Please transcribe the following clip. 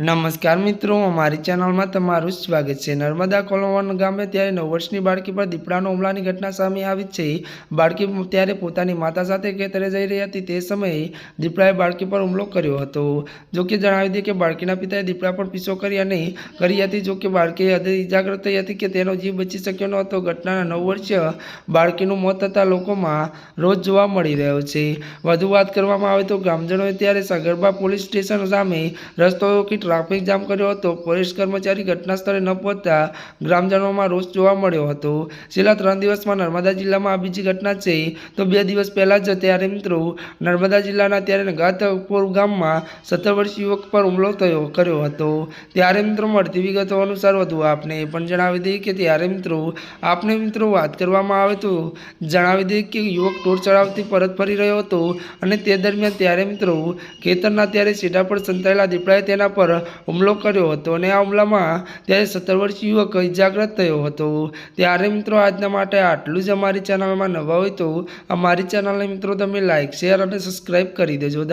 નમસ્કાર મિત્રો, અમારી ચેનલમાં તમારું સ્વાગત છે। નર્મદા કોલોવન ગામે ત્યારે 9 વર્ષની બાળકી પર દીપડાનો હુમલાની ઘટના સામે આવી છે। બાળકી ત્યારે પોતાની માતા સાથે ખેતરે જઈ રહી હતી તે સમયે દીપડાએ બાળકી પર હુમલો કર્યો હતો। જોકે જણાવી દઈએ કે બાળકીના પિતાએ દીપડા પર પીછો કરી હતી। જોકે બાળકી હદે ઇજાગ્રસ્ત થઈ હતી કે તેનો જીવ બચી શક્યો ન હતો। ઘટનાના 9 વર્ષીય બાળકીનું મોત થતાં લોકોમાં રોજ જોવા મળી રહ્યો છે। વધુ વાત કરવામાં આવે તો ગ્રામજનોએ ત્યારે સગર્ભા પોલીસ સ્ટેશન સામે રસ્તો રોકી ટ્રાફિક જામ કર્યો હતો। પોલીસ કર્મચારી ઘટના સ્થળે ન પહોંચતા ગ્રામજનોમાં રોષ જોવા મળ્યો હતો। છેલ્લા 3 દિવસમાં નર્મદા જિલ્લામાં આ બીજી ઘટના છે। તો 2 દિવસ પહેલા જ ત્યારે મિત્રો નર્મદા જિલ્લાના ત્યારે ગાતપુર ગામમાં 17 વર્ષીય યુવક પર હુમલો કર્યો હતો। ત્યારે મિત્રો મળતી વિગતો અનુસાર વધુ આપને એ પણ જણાવી દઈએ કે ત્યારે મિત્રો વાત કરવામાં આવે તો જણાવી દઈએ કે યુવક ટોર ચડાવથી પરત ફરી રહ્યો હતો અને તે દરમિયાન ત્યારે મિત્રો ખેતરના ત્યારે સીધા પર સંતાયેલા દીપડાએ તેના પર હુમલો કર્યો હતો અને આ હુમલામાં ત્યારે 17 વર્ષીય યુવક ઇજાગ્રસ્ત થયો હતો। ત્યારે મિત્રો આજના માટે આટલું જ। અમારી ચેનલમાં નવા હોય તો અમારી ચેનલને મિત્રો તમે લાઇક, શેર અને સબસ્ક્રાઈબ કરી દેજો।